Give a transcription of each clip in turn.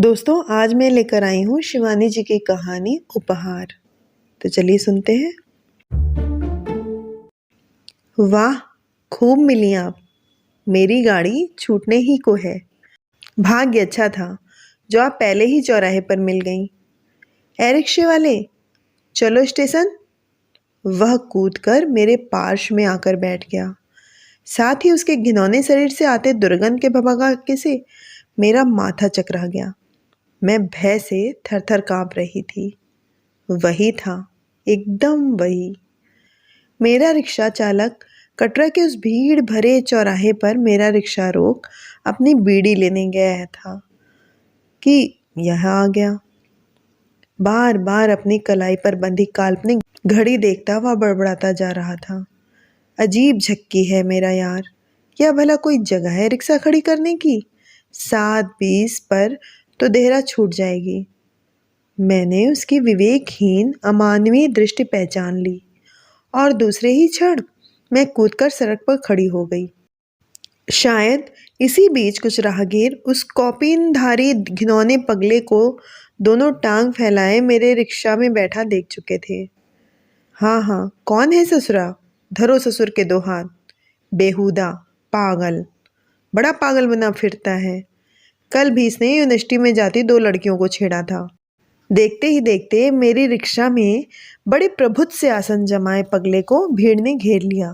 दोस्तों आज मैं लेकर आई हूँ शिवानी जी की कहानी उपहार। तो चलिए सुनते हैं। वाह, खूब मिली आप। मेरी गाड़ी छूटने ही को है। भाग्य अच्छा था जो आप पहले ही चौराहे पर मिल गईं। ए रिक्शे वाले, चलो स्टेशन। वह कूदकर मेरे पार्श्व में आकर बैठ गया। साथ ही उसके घिनौने शरीर से आते दुर्गंध के भभकाके से मेरा माथा चकरा गया। मैं भय से थर-थर कांप रही थी। वही था, एकदम वही। मेरा रिक्शा चालक कटरा के उस भीड़ भरे चौराहे पर मेरा रिक्शा रोक अपनी बीड़ी लेने गया था कि यहाँ आ गया। बार बार अपनी कलाई पर बंधी काल्पनिक घड़ी देखता वह बड़बड़ाता जा रहा था। अजीब झक्की है मेरा यार। क्या भला कोई जगह है रिक्शा खड़ी करने की? 7:20 पर तो देहरा छूट जाएगी। मैंने उसकी विवेकहीन अमानवीय दृष्टि पहचान ली और दूसरे ही क्षण मैं कूदकर सड़क पर खड़ी हो गई। शायद इसी बीच कुछ राहगीर उस कौपीनधारी घिनौने पगले को दोनों टांग फैलाए मेरे रिक्शा में बैठा देख चुके थे। हाँ, कौन है ससुरा? धरो ससुर के 2 हाथ। बेहुदा, पागल, बड़ा पागल बना फिरता है। कल भी इसने यूनिवर्सिटी में जाती 2 लड़कियों को छेड़ा था। देखते ही देखते मेरी रिक्शा में बड़े प्रभुत्व से आसन जमाए पगले को भीड़ ने घेर लिया।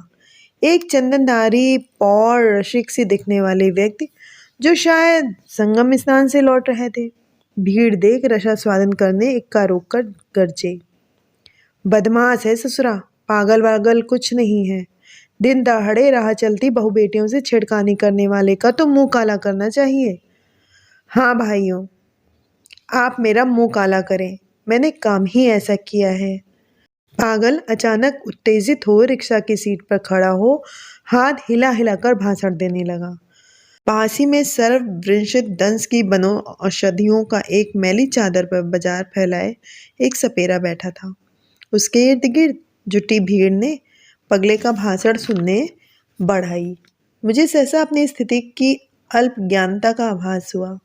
एक चंदनधारी पौर रसिक सी दिखने वाले व्यक्ति जो शायद संगम स्नान से लौट रहे थे, भीड़ देख रसास्वादन करने इक्का रोक कर गरजे। बदमाश है ससुरा, पागल वागल कुछ नहीं है। दिन दहाड़े राह चलती बहु बेटियों से छेड़खानी करने वाले का तो मुंह काला करना चाहिए। हाँ भाइयों, आप मेरा मुंह काला करें, मैंने काम ही ऐसा किया है। पागल अचानक उत्तेजित हो रिक्शा की सीट पर खड़ा हो हाथ हिला हिलाकर भाषण देने लगा। पास ही में सर्ववृंशित दंश की बनो औषधियों का एक मैली चादर पर बाजार फैलाए एक सपेरा बैठा था। उसके इर्द गिर्द जुटी भीड़ ने पगले का भाषण सुनने बढ़ाई। मुझे सहसा अपनी स्थिति की अल्प ज्ञानता का आभास हुआ।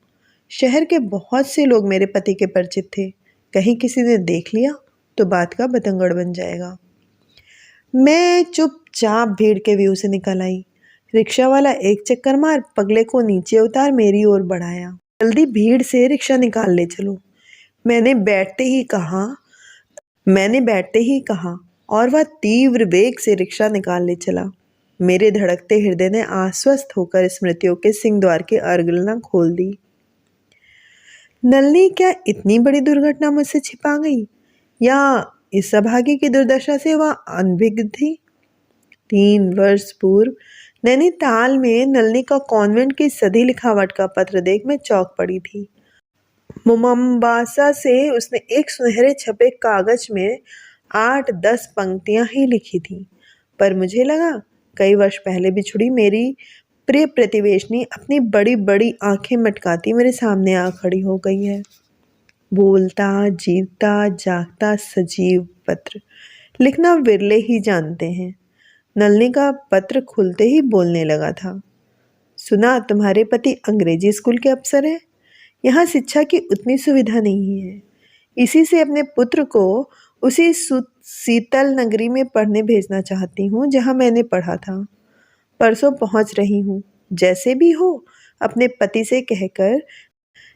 शहर के बहुत से लोग मेरे पति के परिचित थे। कहीं किसी ने देख लिया तो बात का बतंगड़ बन जाएगा। मैं चुपचाप भीड़ के व्यू से निकल आई। रिक्शा वाला एक चक्कर मार पगले को नीचे उतार मेरी ओर बढ़ाया। जल्दी भीड़ से रिक्शा निकाल ले चलो, मैंने बैठते ही कहा और वह तीव्र वेग से रिक्शा निकाल ले चला। मेरे धड़कते हृदय ने आश्वस्त होकर स्मृतियों के सिंहद्वार की अर्गलना खोल दी। नलनी क्या इतनी बड़ी दुर्घटना मुझसे छिपा गई, या इस अभागी की दुर्दशा से वह अनभिज्ञ थी? 3 वर्ष पूर्व नैनीताल में नलनी का कॉन्वेंट की सधी लिखावट का पत्र देख मैं चौंक पड़ी थी। मोमबासा से उसने एक सुनहरे छपे कागज में 8-10 पंक्तियां ही लिखी थी, पर मुझे लगा कई वर्ष पहले बिछुड़ी मेरी प्रिय प्रतिवेशनी अपनी बड़ी बड़ी आंखें मटकाती मेरे सामने आ खड़ी हो गई है। बोलता, जीवता, जागता सजीव पत्र लिखना विरले ही जानते हैं। नलनी का पत्र खुलते ही बोलने लगा था। सुना तुम्हारे पति अंग्रेजी स्कूल के अफसर हैं। यहाँ शिक्षा की उतनी सुविधा नहीं है। इसी से अपने पुत्र को उसी शीतल नगरी में पढ़ने भेजना चाहती हूँ जहाँ मैंने पढ़ा था। परसों पहुँच रही हूँ। जैसे भी हो अपने पति से कहकर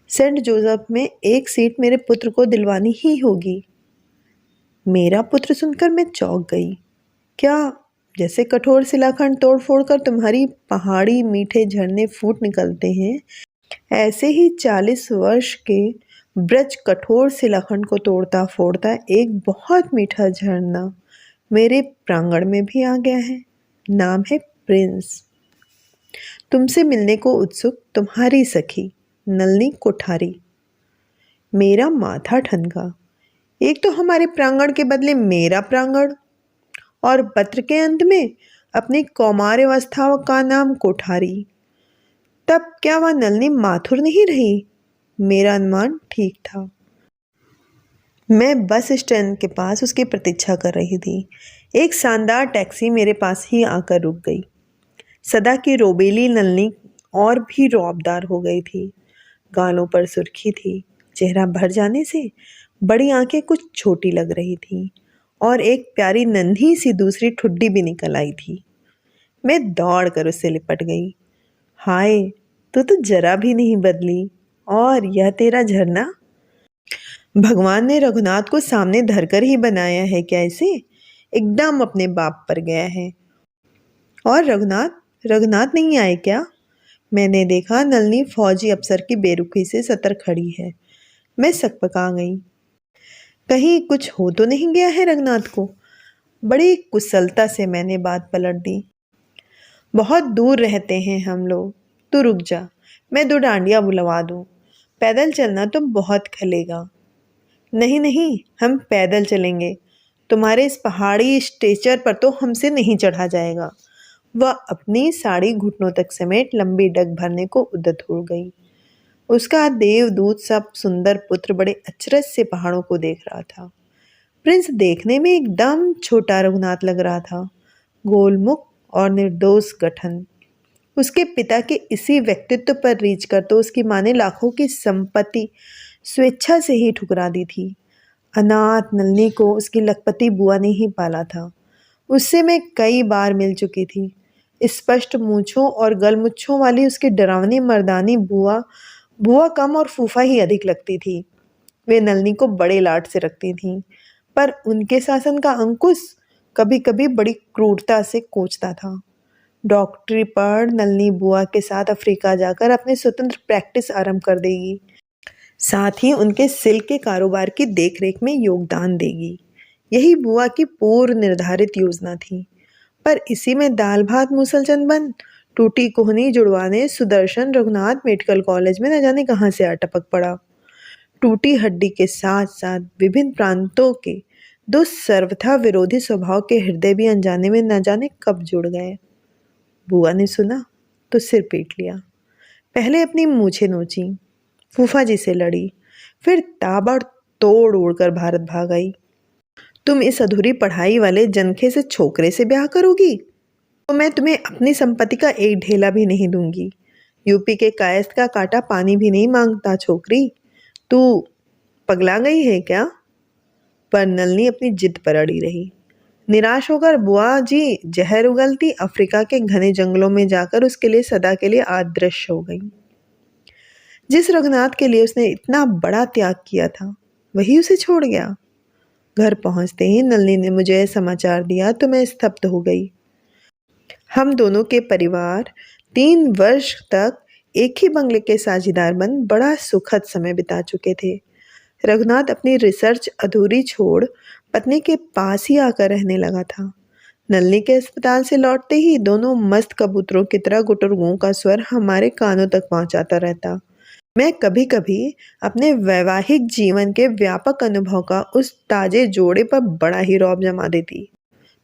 सेंट जोसेफ में एक सीट मेरे पुत्र को दिलवानी ही होगी। मेरा पुत्र सुनकर मैं चौंक गई। क्या जैसे कठोर शिलाखंड तोड़ फोड़ कर तुम्हारी पहाड़ी मीठे झरने फूट निकलते हैं, ऐसे ही 40 वर्ष के ब्रज कठोर शिलाखंड को तोड़ता फोड़ता एक बहुत मीठा झरना मेरे प्रांगण में भी आ गया है। नाम है प्रिंस। तुमसे मिलने को उत्सुक तुम्हारी सखी नलनी कोठारी। मेरा माथा ठनका। एक तो हमारे प्रांगण के बदले मेरा प्रांगण, और पत्र के अंत में अपनी कौमार्यावस्था का नाम कोठारी। तब क्या वह नलनी माथुर नहीं रही? मेरा अनुमान ठीक था। मैं बस स्टैंड के पास उसकी प्रतीक्षा कर रही थी। एक शानदार टैक्सी मेरे पास ही आकर रुक गई। सदा की रोबेली नलनी और भी रौबदार हो गई थी। गालों पर सुर्खी थी, चेहरा भर जाने से बड़ी आंखें कुछ छोटी लग रही थीं और एक प्यारी नन्ही सी दूसरी ठुड्डी भी निकल आई थी। मैं दौड़ कर उससे लिपट गई। हाय, तू तो जरा भी नहीं बदली। और यह तेरा झरना? भगवान ने रघुनाथ को सामने धरकर ही बनाया है क्या इसे? एकदम अपने बाप पर गया है। और रघुनाथ रघुनाथ नहीं आए क्या? मैंने देखा नलिनी फौजी अफसर की बेरुखी से सतर खड़ी है। मैं सकपका गई। कहीं कुछ हो तो नहीं गया है रघुनाथ को? बड़ी कुशलता से मैंने बात पलट दी। बहुत दूर रहते हैं हम लोग। तू रुक जा, मैं 2 डांडिया बुलवा दूं। पैदल चलना तो बहुत खलेगा। नहीं नहीं, हम पैदल चलेंगे। तुम्हारे इस पहाड़ी स्टेचर पर तो हमसे नहीं चढ़ा जाएगा। वह अपनी साड़ी घुटनों तक समेट लंबी डग भरने को उद्यत हो गई। उसका देवदूत सब सुंदर पुत्र बड़े अचरज से पहाड़ों को देख रहा था। प्रिंस देखने में एकदम छोटा रघुनाथ लग रहा था, गोलमुख और निर्दोष गठन। उसके पिता के इसी व्यक्तित्व पर रीझ कर तो उसकी माँ ने लाखों की संपत्ति स्वेच्छा से ही ठुकरा दी थी। अनाथ नलिनी को उसकी लखपति बुआ ने ही पाला था। उससे मैं कई बार मिल चुकी थी। स्पष्ट मूंछों और गलमुच्छों वाली उसकी डरावनी मर्दानी बुआ बुआ कम और फूफा ही अधिक लगती थी। वे नलिनी को बड़े लाड से रखती थीं, पर उनके शासन का अंकुश कभी कभी बड़ी क्रूरता से कोचता था। डॉक्टरी पढ़ नलिनी बुआ के साथ अफ्रीका जाकर अपने स्वतंत्र प्रैक्टिस आरंभ कर देगी। साथ ही उनके सिल्क के कारोबार की देखरेख में योगदान देगी। यही बुआ की पूर्व निर्धारित योजना थी। पर इसी में दाल भात मूसलचंद बन टूटी कोहनी जुड़वाने सुदर्शन रघुनाथ मेडिकल कॉलेज में न जाने कहाँ से आ टपक पड़ा। टूटी हड्डी के साथ साथ विभिन्न प्रांतों के 2 सर्वथा विरोधी स्वभाव के हृदय भी अनजाने में न जाने कब जुड़ गए। बुआ ने सुना तो सिर पीट लिया। पहले अपनी मूछें नोची, फूफा जी से लड़ी, फिर ताबड़तोड़ उड़कर भारत भाग आई। तुम इस अधूरी पढ़ाई वाले जनखे से छोकरे से ब्याह करोगी तो मैं तुम्हें अपनी संपत्ति का एक ढेला भी नहीं दूंगी। यूपी के कायस्थ का कांटा पानी भी नहीं मांगता छोकरी। तू पगला गई है क्या? पर नलिनी अपनी जिद पर अड़ी रही। निराश होकर बुआ जी जहर उगलती अफ्रीका के घने जंगलों में जाकर उसके लिए सदा के लिए अदृश्य हो गई। जिस रघुनाथ के लिए उसने इतना बड़ा त्याग किया था वही उसे छोड़ गया। घर पहुंचते ही नलिनी ने मुझे यह समाचार दिया तो मैं स्तब्ध हो गई। हम दोनों के परिवार 3 वर्ष तक एक ही बंगले के साझीदार बन बड़ा सुखद समय बिता चुके थे। रघुनाथ अपनी रिसर्च अधूरी छोड़ पत्नी के पास ही आकर रहने लगा था। नलिनी के अस्पताल से लौटते ही दोनों मस्त कबूतरों की तरह गुटरगुओं का स्वर हमारे कानों तक पहुंचाता रहता। मैं कभी कभी अपने वैवाहिक जीवन के व्यापक अनुभव का उस ताजे जोड़े पर बड़ा ही रौब जमा देती।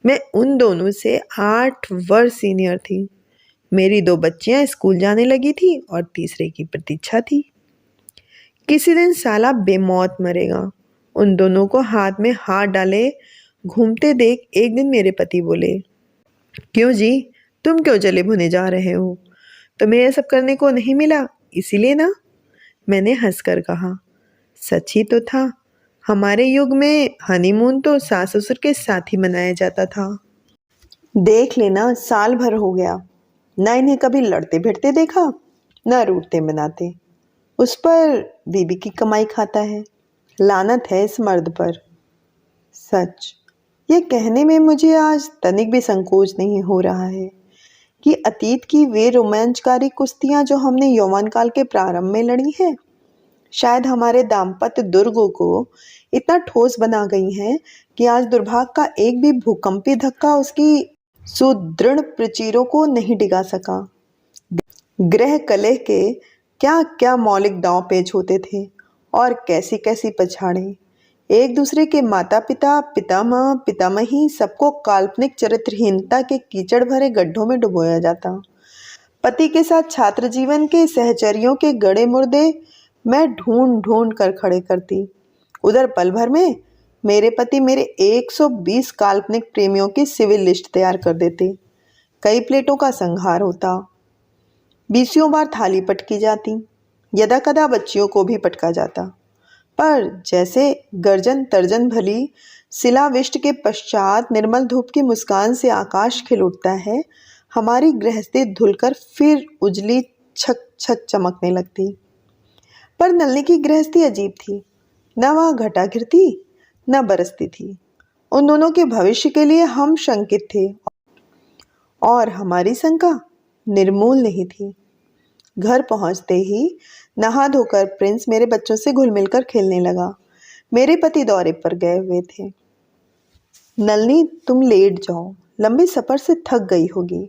मैं उन दोनों से 8 वर्ष सीनियर थी। मेरी 2 बच्चियां स्कूल जाने लगी थी और तीसरे की प्रतीक्षा थी। किसी दिन साला बेमौत मरेगा। उन दोनों को हाथ में हाथ डाले घूमते देख एक दिन मेरे पति बोले, क्यों जी, तुम क्यों जले भुने जा रहे हो? तुम्हें यह सब करने को नहीं मिला इसीलिए ना? मैंने हंसकर कहा, सच ही तो था। हमारे युग में हनीमून तो सास ससुर के साथ ही मनाया जाता था। देख लेना, साल भर हो गया, ना इन्हें कभी लड़ते भिड़ते देखा, ना रूठते मनाते। उस पर बीबी की कमाई खाता है। लानत है इस मर्द पर। सच, ये कहने में मुझे आज तनिक भी संकोच नहीं हो रहा है कि अतीत की वे रोमांचकारी कुश्तियां जो हमने यौवन काल के प्रारंभ में लड़ी हैं, शायद हमारे दाम्पत्य दुर्गों को इतना ठोस बना गई हैं कि आज दुर्भाग्य का एक भी भूकंपी धक्का उसकी सुदृढ़ प्रचीरों को नहीं डिगा सका। गृह कलह के क्या क्या मौलिक दांव पेच होते थे और कैसी कैसी पछाड़ें। एक दूसरे के माता पिता, पितामह, पितामही सबको काल्पनिक चरित्रहीनता के कीचड़ भरे गड्ढों में डुबोया जाता। पति के साथ छात्र जीवन के सहचरियों के गड़े मुर्दे मैं ढूंढ ढूंढ कर खड़े करती। उधर पल भर में मेरे पति मेरे 120 काल्पनिक प्रेमियों की सिविल लिस्ट तैयार कर देते। कई प्लेटों का संहार होता, 20 बार थाली पटकी जाती। यदा कदा बच्चियों को भी पटका जाता, पर जैसे गर्जन तर्जन भली शिलाविष्ट के पश्चात निर्मल धूप की मुस्कान से आकाश खिल उठता है, हमारी गृहस्थी धुलकर फिर उजली छक छक चमकने लगती। पर नलिनी की गृहस्थी अजीब थी। न वह घटा गिरती न बरसती थी। उन दोनों के भविष्य के लिए हम शंकित थे और हमारी शंका निर्मूल नहीं थी। घर पहुंचते ही नहा धोकर प्रिंस मेरे बच्चों से घुल मिलकर खेलने लगा। मेरे पति दौरे पर गए हुए थे। नलिनी, तुम लेट जाओ, लंबे सफर से थक गई होगी,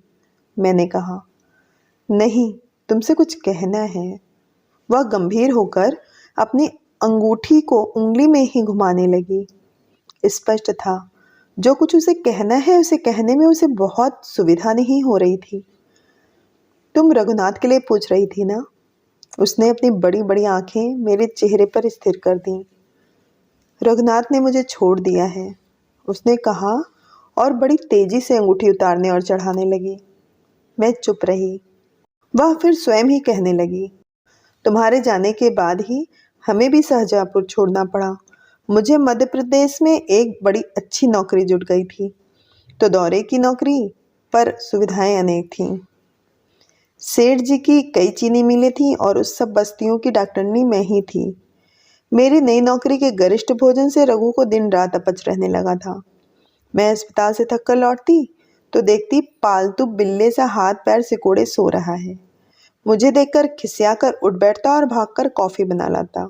मैंने कहा। नहीं, तुमसे कुछ कहना है। वह गंभीर होकर अपनी अंगूठी को उंगली में ही घुमाने लगी। स्पष्ट था, जो कुछ उसे कहना है उसे कहने में उसे बहुत सुविधा नहीं हो रही थी। तुम रघुनाथ के लिए पूछ रही थी ना? उसने अपनी बड़ी बड़ी आंखें मेरे चेहरे पर स्थिर कर दी। रघुनाथ ने मुझे छोड़ दिया है, उसने कहा और बड़ी तेजी से अंगूठी उतारने और चढ़ाने लगी। मैं चुप रही। वह फिर स्वयं ही कहने लगी, तुम्हारे जाने के बाद ही हमें भी शाहजहाँपुर छोड़ना पड़ा। मुझे मध्य प्रदेश में एक बड़ी अच्छी नौकरी जुट गई थी, तो दौरे की नौकरी, पर सुविधाएं अनेक थीं। सेठ जी की कई चीनी मिलें थीं और उस सब बस्तियों की डॉक्टरनी मैं ही थी। मेरी नई नौकरी के गरिष्ठ भोजन से रघु को दिन रात अपच रहने लगा था। मैं अस्पताल से थक कर लौटती तो देखती पालतू बिल्ले सा हाथ पैर सिकोड़े सो रहा है। मुझे देखकर खिसिया कर उठ बैठता और भागकर कॉफ़ी बना लाता।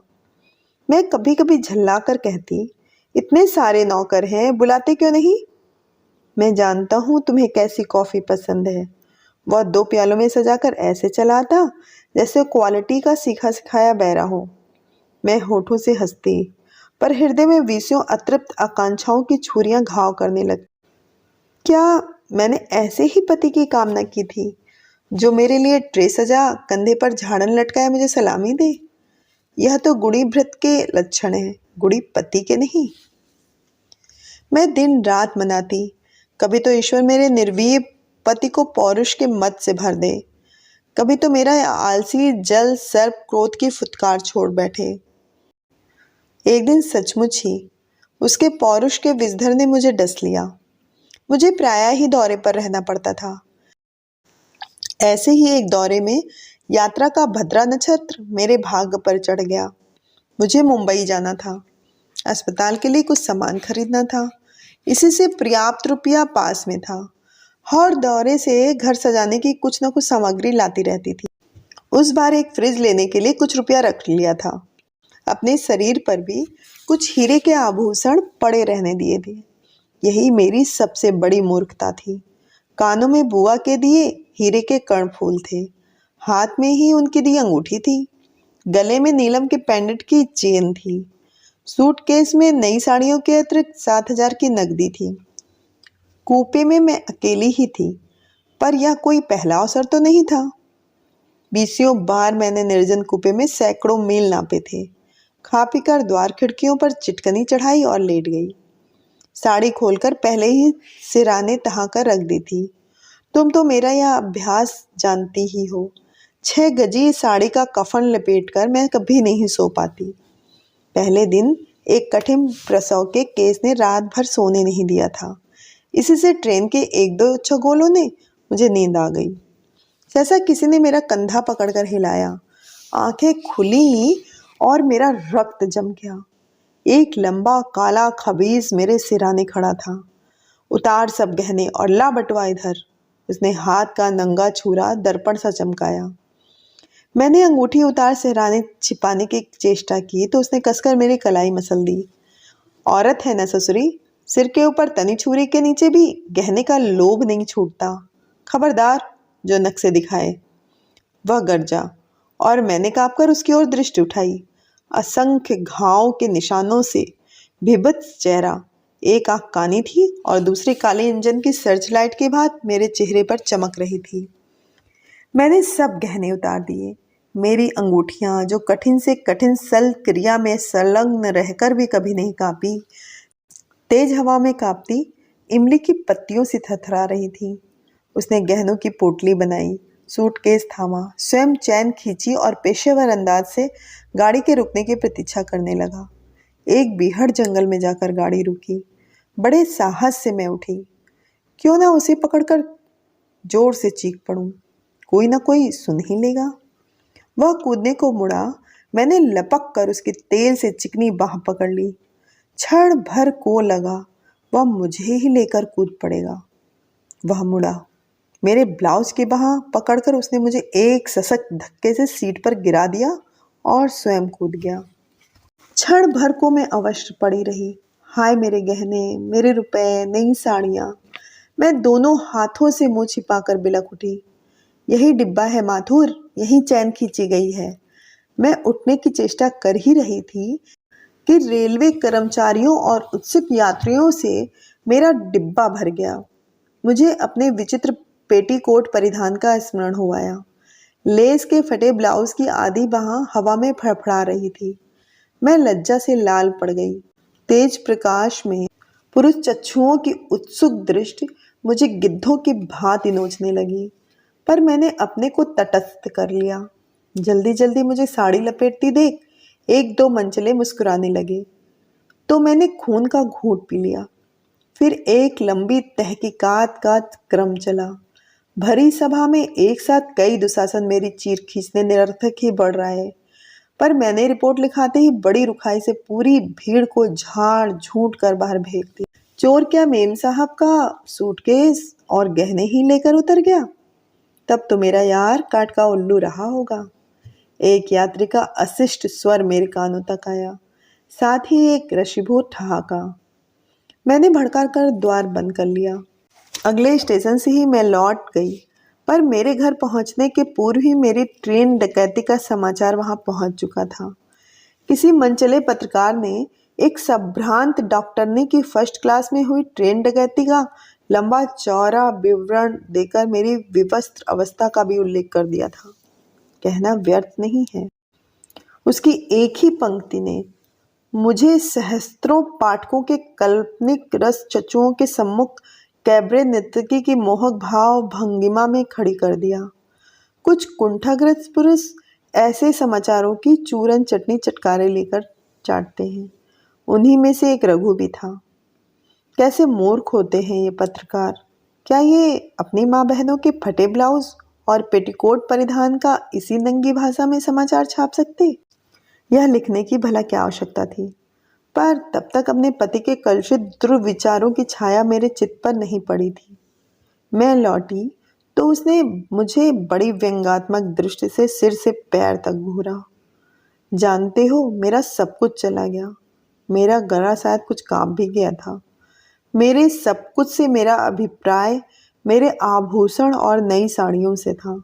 मैं कभी कभी झल्ला कर कहती, इतने सारे नौकर हैं, बुलाते क्यों नहीं? मैं जानता हूँ तुम्हें कैसी कॉफ़ी पसंद है। वह 2 प्यालों में सजाकर ऐसे चलाता जैसे क्वालिटी का सीखा सिखाया बैरा हो। मैं होठों से हंसती, पर हृदय में बीसियों अतृप्त आकांक्षाओं की छुरियां घाव करने लगती। क्या मैंने ऐसे ही पति की कामना की थी, जो मेरे लिए ट्रे सजा, कंधे पर झाड़न लटकाए मुझे सलामी दे? यह तो गुणी भृत के लक्षण है, गुणी पति के नहीं। मैं दिन रात मनाती, कभी तो ईश्वर मेरे निर्वीय पति को पौरुष के मद से भर दे, कभी तो मेरा आलसी जल सर्प क्रोध की फुत्कार छोड़ बैठे। एक दिन सचमुच ही उसके पौरुष के विषधर ने मुझे डस लिया। मुझे प्रायः ही दौरे पर रहना पड़ता था। ऐसे ही एक दौरे में यात्रा का भद्रा नक्षत्र मेरे भाग्य पर चढ़ गया। मुझे मुंबई जाना था। अस्पताल के लिए कुछ सामान खरीदना था। इसी से पर्याप्त रुपया पास में था और दौरे से घर सजाने की कुछ न कुछ सामग्री लाती रहती थी। उस बार एक फ्रिज लेने के लिए कुछ रुपया रख लिया था। अपने शरीर पर भी कुछ हीरे के आभूषण पड़े रहने दिए थे। यही मेरी सबसे बड़ी मूर्खता थी। कानों में बुआ के दिए हीरे के कर्णफूल थे, हाथ में ही उनकी दी अंगूठी थी, गले में नीलम के पेंडेंट की चेन थी, सूटकेस में नई साड़ियों के अतिरिक्त 7,000 की नकदी थी। कूपे में मैं अकेली ही थी, पर यह कोई पहला अवसर तो नहीं था। बीसियों बार मैंने निर्जन कूपे में सैकड़ों मील नापे थे। खा पीकर द्वार खिड़कियों पर चिटकनी चढ़ाई और लेट गई। साड़ी खोलकर पहले ही सिराने तहा कर रख दी थी। तुम तो मेरा यह अभ्यास जानती ही हो। 6 गजी साड़ी का कफन लपेटकर मैं कभी नहीं सो पाती। पहले दिन एक कठिन प्रसव के केस ने रात भर सोने नहीं दिया था। इसी से ट्रेन के 1-2 छगोलों ने मुझे नींद आ गई। जैसा किसी ने मेरा कंधा पकड़कर हिलाया, आंखें खुली और मेरा रक्त जम गया। एक लंबा काला खबीज मेरे सिराने खड़ा था। उतार सब गहने और ला बटवा इधर। उसने हाथ का नंगा छुरा दर्पण सा चमकाया। मैंने अंगूठी उतार सिराने छिपाने की चेष्टा की तो उसने कसकर मेरी कलाई मसल दी। औरत है न ससुरी, सिर के ऊपर तनी छुरी के नीचे भी गहने का लोभ नहीं छूटता। खबरदार जो नक से दिखाए। वह गरजा और मैंने कांपकर उसकी ओर दृष्टि उठाई। असंख्य घावों के निशानों से भीभत्स चेहरा, एक आंख कानी थी और दूसरी काले इंजन की सर्च लाइट की भांति मेरे चेहरे पर चमक रही थी। मैंने सब गहने उतार दिए। मेरी अंगूठियां, जो कठिन से कठिन सल क्रिया में संलग्न रहकर भी कभी नहीं कांपी, तेज हवा में कांपती इमली की पत्तियों से थरथरा रही थी। उसने गहनों की पोटली बनाई, सूटकेस थामा, स्वयं चैन खींची और पेशेवर अंदाज से गाड़ी के रुकने की प्रतीक्षा करने लगा। एक बीहड़ जंगल में जाकर गाड़ी रुकी। बड़े साहस से मैं उठी। क्यों ना उसे पकड़कर जोर से चीख पड़ूं, कोई ना कोई सुन ही लेगा। वह कूदने को मुड़ा। मैंने लपक कर उसकी तेल से चिकनी बाह पकड़ ली। क्षण भर को लगा वह मुझे ही लेकर कूद पड़ेगा। वह मुड़ा। मेरे ब्लाउज की बाह पकड़कर उसने मुझे एक सशक्त धक्के से सीट पर गिरा दिया और स्वयं कूद गया। क्षण भर को मैं अवश्य पड़ी रही। हाय मेरे गहने, मेरे रुपए, नई साड़ियाँ। मैं दोनों हाथों से मुंह छिपाकर बिलक उठी। यही डिब्बा है माथुर, यही चैन खींची गई है। मैं उठने की चेष्टा कर ही रही थी कि रेलवे कर्मचारियों और उत्सुक यात्रियों से मेरा डिब्बा भर गया। मुझे अपने विचित्र पेटीकोट परिधान का स्मरण हो आया। लेस के फटे ब्लाउज की आधी बाह हवा में फड़फड़ा रही थी। मैं लज्जा से लाल पड़ गई। तेज प्रकाश में पुरुष चक्षुओं की उत्सुक दृष्टि मुझे गिद्धों की भांति नोचने लगी, पर मैंने अपने को तटस्थ कर लिया। जल्दी जल्दी मुझे साड़ी लपेटती देख एक दो मंचले मुस्कुराने लगे तो मैंने खून का घूंट पी लिया। फिर एक लंबी तहकीकात का क्रम चला। भरी सभा में एक साथ कई दुशासन मेरी चीर खींचने निरर्थक ही बढ़ रहा है, पर मैंने रिपोर्ट लिखाते ही बड़ी रुखाई से पूरी भीड़ को झाड़ झूठ कर बाहर भेज दिया। चोर क्या मेम साहब का सूटकेस और गहने ही लेकर उतर गया? तब तो मेरा यार काट का उल्लू रहा होगा। एक यात्री का अशिष्ट स्वर मेरे कानों तक आया, साथ ही एक रशीभूत ठहाका। मैंने भड़का कर द्वार बंद कर लिया। अगले स्टेशन से ही मैं लौट गई, पर मेरे घर पहुंचने के पूर्व ही मेरी ट्रेन डकैती का समाचार वहां पहुंच चुका था। किसी मनचले पत्रकार ने एक संभ्रांत डॉक्टरनी की फर्स्ट क्लास में हुई ट्रेन डकैती का लंबा चौड़ा विवरण देकर मेरी विवस्त्र अवस्था का भी उल्लेख कर दिया था। कहना व्यर्थ नहीं है, उसकी एक ही पंक्ति ने मुझे सहस्त्रों पाठकों के काल्पनिक रस चचुओं के सम्मुख कैबरे नर्तकी की मोहक भाव भंगिमा में खड़ी कर दिया। कुछ कुंठाग्रस्त पुरुष ऐसे समाचारों की चूरन चटनी चटकारे लेकर चाटते हैं। उन्हीं में से एक रघु भी था। कैसे मूर्ख होते हैं ये पत्रकार। क्या ये अपनी माँ बहनों के फटे ब्लाउज और पेटीकोट परिधान का इसी नंगी भाषा में समाचार छाप सकते? यह लिखने की भला क्या आवश्यकता थी? पर तब तक अपने पति के कलुषित दुर्विचारों की छाया मेरे चित्त पर नहीं पड़ी थी। मैं लौटी तो उसने मुझे बड़ी व्यंग्यात्मक दृष्टि से सिर से पैर तक घूरा। जानते हो, मेरा सब कुछ चला गया। मेरा गला शायद कुछ कांप भी गया था। मेरे सब कुछ से मेरा अभिप्राय मेरे आभूषण और नई साड़ियों से था।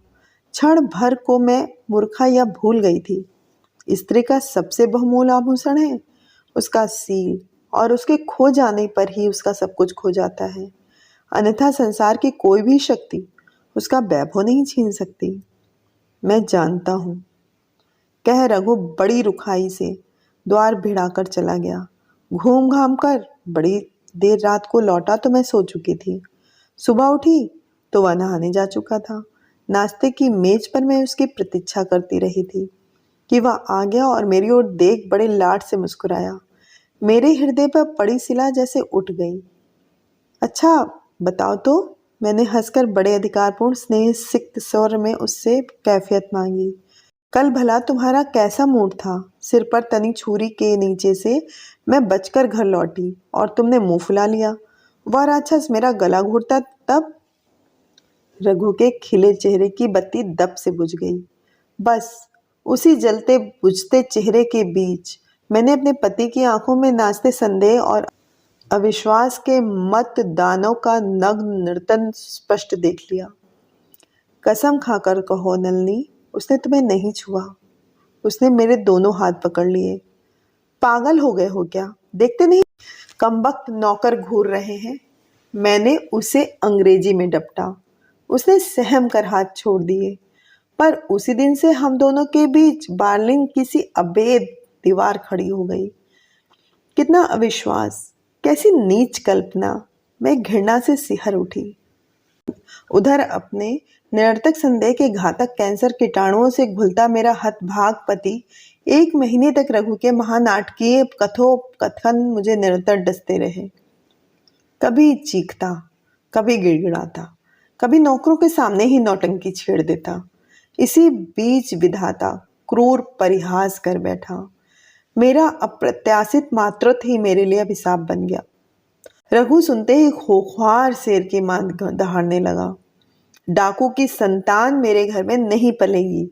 क्षण भर को मैं मूर्खा या भूल गई थी। स्त्री का सबसे बहुमूल्य आभूषण है उसका सील, और उसके खो जाने पर ही उसका सब कुछ खो जाता है। अन्यथा संसार की कोई भी शक्ति उसका वैभव नहीं छीन सकती। मैं जानता हूँ, कह रघु बड़ी रुखाई से द्वार भिड़ाकर चला गया। घूम घाम कर बड़ी देर रात को लौटा तो मैं सो चुकी थी। सुबह उठी तो वह नहाने जा चुका था। नाश्ते की मेज पर मैं उसकी प्रतीक्षा करती रही थी कि वह आ गया और मेरी ओर देख बड़े लाड से मुस्कुराया। मेरे हृदय पर पड़ी शिला जैसे उठ गई। अच्छा बताओ तो, मैंने हंसकर बड़े अधिकारपूर्ण स्नेह सिक्त स्वर में उससे कैफियत मांगी। कल भला तुम्हारा कैसा मूड था? सिर पर तनी छुरी के नीचे से मैं बचकर घर लौटी और तुमने मुंह फुला लिया। वह राक्षस मेरा गला घोटता तब? रघु के खिले चेहरे की बत्ती दब से बुझ गई। बस उसी जलते बुझते चेहरे के बीच मैंने अपने पति की आंखों में नाचते संदेह और अविश्वास के मत दानों का नग्न नर्तन स्पष्ट देख लिया। कसम खाकर कहो नलिनी, उसने तुम्हें नहीं छुआ। उसने मेरे दोनों हाथ पकड़ लिए। पागल हो गए हो क्या? देखते नहीं कमबख्त नौकर घूर रहे हैं। मैंने उसे अंग्रेजी में डपटा। उसने सहम कर हाथ छोड़ दिए। पर उसी दिन से हम दोनों के बीच बार्लिंग किसी अभेद दीवार खड़ी हो गई। कितना अविश्वास, कैसी नीच कल्पना। मैं घृणा से सिहर उठी। उधर अपने निरर्थक संदेह के घातक कैंसर कीटाणुओं से घुलता मेरा हतभाग पति 1 महीने तक रघु के महानाटकीय कथोपकथन मुझे निरंतर डसते रहे। कभी चीखता, कभी गिड़गिड़ाता, कभी नौकरों के सामने ही नौटंकी छेड़ देता। इसी बीच विधाता क्रूर परिहास कर बैठा। मेरा अप्रत्याशित मातृत्व ही मेरे लिए अभिशाप बन गया। रघु सुनते ही खोखवार शेर की मां दहाड़ने लगा। डाकू की संतान मेरे घर में नहीं पलेगी।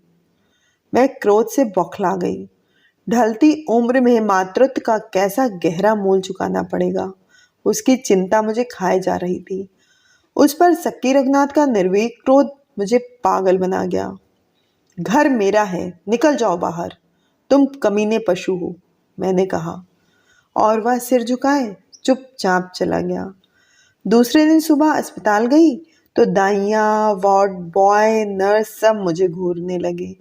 मैं क्रोध से बौखला गई। ढलती उम्र में मातृत्व का कैसा गहरा मूल चुकाना पड़ेगा, उसकी चिंता मुझे खाए जा रही थी। उस पर सक्की रघुनाथ का निर्भीक क्रोध मुझे पागल बना गया। घर मेरा है, निकल जाओ बाहर, तुम कमीने पशु हो, मैंने कहा, और वह सिर झुकाए चुपचाप चला गया। दूसरे दिन सुबह अस्पताल गई तो दाइयाँ, वार्ड बॉय, नर्स सब मुझे घूरने लगे।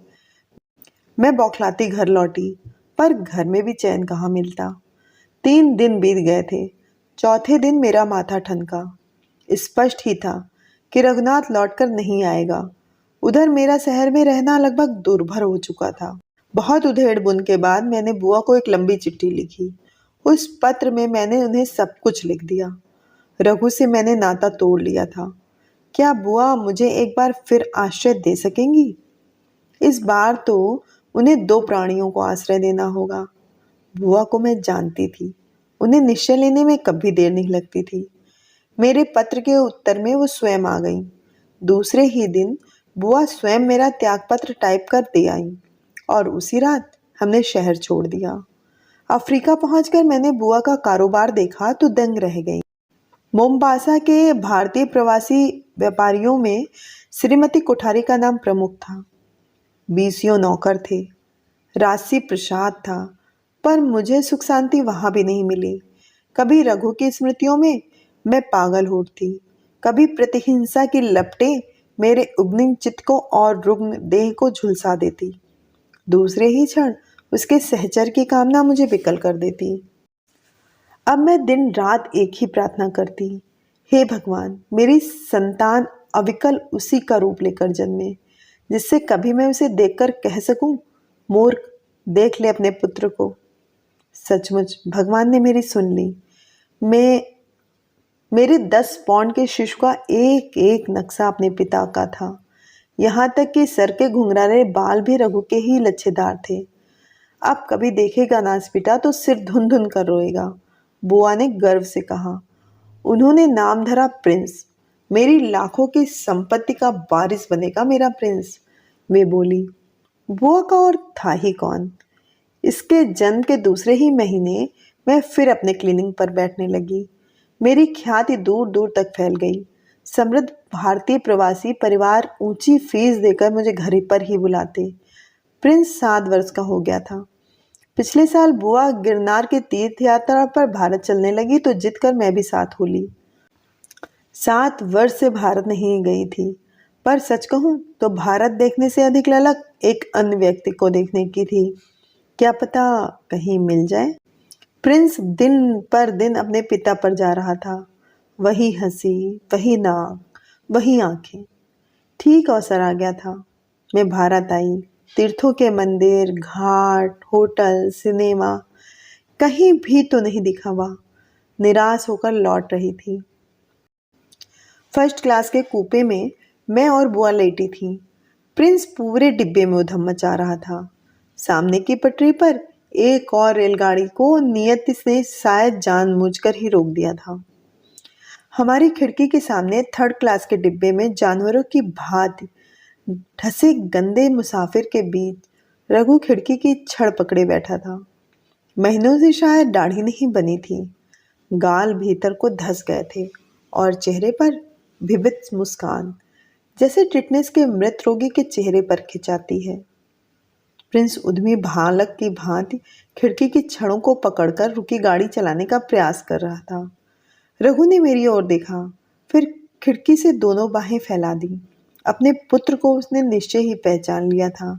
मैं बौखलाती घर लौटी, पर घर में भी चैन कहाँ मिलता। 3 दिन बीत गए थे। चौथे दिन मेरा माथा ठनका। स्पष्ट ही था कि रघुनाथ लौटकर नहीं आएगा। उधर मेरा शहर में रहना लगभग दुर्भर हो चुका था। बहुत उधेड़ बुन के बाद मैंने बुआ को एक लंबी चिट्ठी लिखी। उस पत्र में मैंने उन्हें सब कुछ लिख दिया। रघु से मैंने नाता तोड़ लिया था। क्या बुआ मुझे एक बार फिर आश्रय दे सकेंगी? इस बार तो उन्हें 2 प्राणियों को आश्रय देना होगा। बुआ को मैं जानती थी, उन्हें निश्चय लेने में कभी देर नहीं लगती थी। मेरे पत्र के उत्तर में वो स्वयं आ गईं। दूसरे ही दिन बुआ स्वयं मेरा त्यागपत्र टाइप कर दे आईं और उसी रात हमने शहर छोड़ दिया। अफ्रीका पहुंचकर मैंने बुआ का कारोबार देखा तो दंग रह गई। मोम्बासा के भारतीय प्रवासी व्यापारियों में श्रीमती कोठारी का नाम प्रमुख था। 20 नौकर थे, राशि प्रसाद था, पर मुझे सुख शांति वहां भी नहीं मिली। कभी रघु की स्मृतियों में मैं पागल होती, कभी प्रतिहिंसा की लपटें मेरे उग्निंग चित्त को और रुग्ण देह को झुलसा देती। दूसरे ही क्षण उसके सहचर की कामना मुझे विकल कर देती। अब मैं दिन रात एक ही प्रार्थना करती, हे भगवान, मेरी संतान अविकल उसी का रूप लेकर जन्मे, जिससे कभी मैं उसे देखकर कह सकूं, मूर्ख, देख ले अपने पुत्र को। सचमुच भगवान ने मेरी सुन ली। मेरे 10 पौंड के शिशु का एक एक नक्शा अपने पिता का था। यहाँ तक कि सर के घुंघराले बाल भी रघु के ही लच्छेदार थे। अब कभी देखेगा नासपीटा तो सिर धुन धुन कर रोएगा, बुआ ने गर्व से कहा। उन्होंने नाम धरा प्रिंस। मेरी लाखों की संपत्ति का वारिस बनेगा मेरा प्रिंस, वे बोली। बुआ का और था ही कौन। इसके जन्म के दूसरे ही महीने मैं फिर अपने क्लिनिक पर बैठने लगी। मेरी ख्याति दूर दूर तक फैल गई। समृद्ध भारतीय प्रवासी परिवार ऊंची फीस देकर मुझे घर पर ही बुलाते। प्रिंस 7 वर्ष का हो गया था। पिछले साल बुआ गिरनार की तीर्थ यात्रा पर भारत चलने लगी तो जिद कर मैं भी साथ हो ली। 7 वर्ष से भारत नहीं गई थी, पर सच कहूँ तो भारत देखने से अधिक ललक एक अन्य व्यक्ति को देखने की थी। क्या पता कहीं मिल जाए। प्रिंस दिन पर दिन अपने पिता पर जा रहा था। वही हंसी, वही नाक, वही आंखें। ठीक अवसर आ गया था। मैं भारत आई। तीर्थों के मंदिर, घाट, होटल, सिनेमा, कहीं भी तो नहीं दिखा वह। निराश होकर लौट रही थी। फर्स्ट क्लास के कूपे में मैं और बुआ लेटी थी। प्रिंस पूरे डिब्बे में उधम मचा रहा था। सामने की पटरी पर एक और रेलगाड़ी को नियति ने शायद जानबूझकर ही रोक दिया था। हमारी खिड़की के सामने 3rd क्लास के डिब्बे में जानवरों की भांति ढसे गंदे मुसाफिर के बीच रघु खिड़की की छड़ पकड़े बैठा था। महीनों से शायद दाढ़ी नहीं बनी थी। गाल भीतर को धस गए थे और चेहरे पर विभत्स मुस्कान, जैसे टिटनेस के मृत रोगी के चेहरे पर खिंचाती है। प्रिंस उद्यमी भालक की भांति खिड़की की छड़ों को पकड़कर रुकी गाड़ी चलाने का प्रयास कर रहा था। रघु ने मेरी ओर देखा, फिर खिड़की से दोनों बाहें फैला दी। अपने पुत्र को उसने निश्चय ही पहचान लिया था।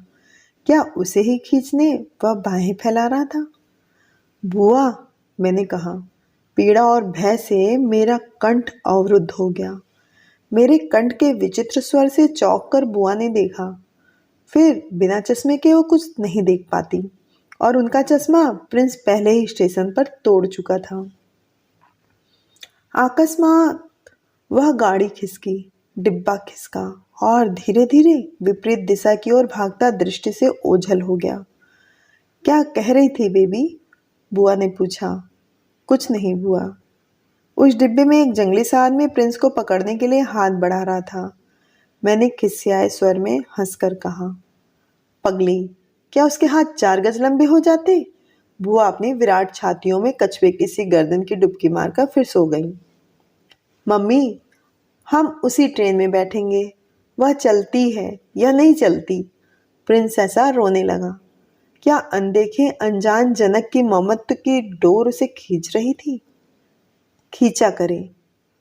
क्या उसे ही खींचने वह बाहें फैला रहा था? बुआ, मैंने कहा। पीड़ा और भय से मेरा कंठ अवरुद्ध हो गया। मेरे कंठ के विचित्र स्वर से चौंक कर बुआ ने देखा। फिर बिना चश्मे के वो कुछ नहीं देख पाती और उनका चश्मा प्रिंस पहले ही स्टेशन पर तोड़ चुका था। अकस्मात वह गाड़ी खिसकी, डिब्बा खिसका और धीरे धीरे विपरीत दिशा की ओर भागता दृष्टि से ओझल हो गया। क्या कह रही थी बेबी? बुआ ने पूछा। कुछ नहीं बुआ। उस डिब्बे में एक जंगली सा आदमी प्रिंस को पकड़ने के लिए हाथ बढ़ा रहा था। मैंने खिसियाए स्वर में हंसकर कहा, पगली, क्या उसके हाथ 4 गज लंबे हो जाते? बुआ अपनी विराट छातियों में कछुए की सी गर्दन की डुबकी मारकर फिर सो गई। मम्मी, हम उसी ट्रेन में बैठेंगे। वह चलती है या नहीं चलती? प्रिंस ऐसा रोने लगा। क्या अनदेखे अनजान जनक की ममत्व की डोर उसे खींच रही थी? खींचा करे।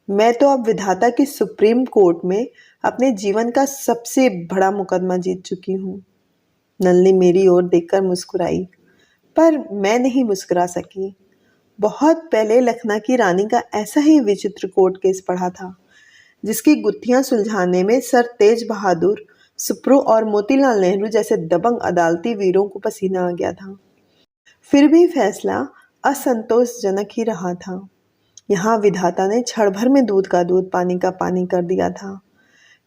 मैं तो अब विधाता की सुप्रीम कोर्ट में अपने जीवन का सबसे बड़ा मुकदमा जीत चुकी हूँ। नलिनी मेरी ओर देखकर मुस्कुराई, पर मैं नहीं मुस्कुरा सकी। बहुत पहले लखनऊ की रानी का ऐसा ही विचित्र कोर्ट केस पढ़ा था, जिसकी गुत्थियां सुलझाने में सर तेज बहादुर, सुप्रो और मोतीलाल नेहरू जैसे दबंग अदालती वीरों को पसीना आ गया था। फिर भी फैसला असंतोषजनक ही रहा था। यहाँ विधाता ने क्षण भर में दूध का दूध, पानी का पानी कर दिया था।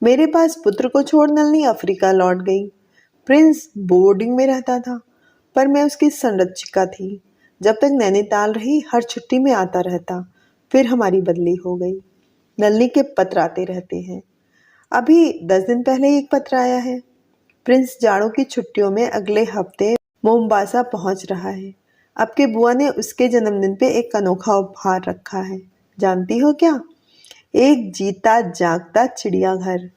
मेरे पास पुत्र को छोड़ नलिनी अफ्रीका लौट गई। प्रिंस बोर्डिंग में रहता था, पर मैं उसकी संरक्षिका थी। जब तक नैनीताल रही, हर छुट्टी में आता रहता। फिर हमारी बदली हो गई। नलिनी के पत्र आते रहते हैं। अभी 10 दिन पहले एक पत्र आया है। प्रिंस जाड़ों की छुट्टियों में अगले हफ्ते मोम्बासा पहुंच रहा है। आपके बुआ ने उसके जन्मदिन पे एक अनोखा उपहार रखा है। जानती हो क्या? एक जीता जागता चिड़ियाघर।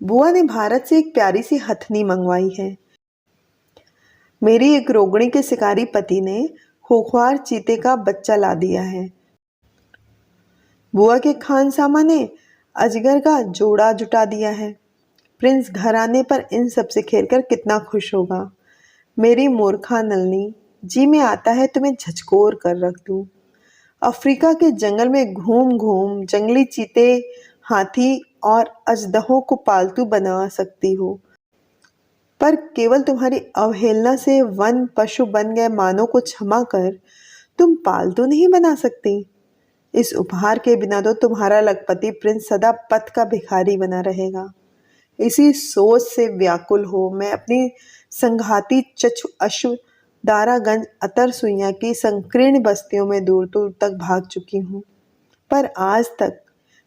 बुआ ने भारत से एक प्यारी सी हथनी मंगवाई है। मेरी एक रोगणी के शिकारी पति ने खूंखार चीते का बच्चा ला दिया है। बुआ के खानसामा ने अजगर का जोड़ा जुटा दिया है। प्रिंस घर आने पर इन सब से खेलकर कितना खुश होगा। मेरी मूर्खा नलिनी, जी में आता है तुम्हें झचकोर कर रख दूं। अफ्रीका के जंगल में घूम घूम जंगली चीते, हाथी और अजदहों को पालतू बना सकती हो, पर केवल तुम्हारी अवहेलना से वन पशु बन गए मानव को क्षमा कर तुम पालतू नहीं बना सकती। इस उपहार के बिना तो तुम्हारा लखपति प्रिंस सदा पथ का भिखारी बना रहेगा। इसी सोच से व्याकुल हो मैं अपनी संघाती चचु अश्व दारागंज अतर सुइया की संकीर्ण बस्तियों में दूर दूर तक भाग चुकी हूँ, पर आज तक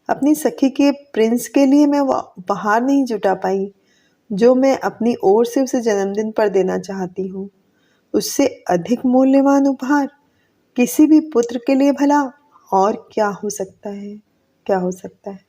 अपनी सखी के प्रिंस के लिए मैं वह उपहार नहीं जुटा पाई जो मैं अपनी ओर से उसे जन्मदिन पर देना चाहती हूँ। उससे अधिक मूल्यवान उपहार किसी भी पुत्र के लिए भला और क्या हो सकता है? क्या हो सकता है?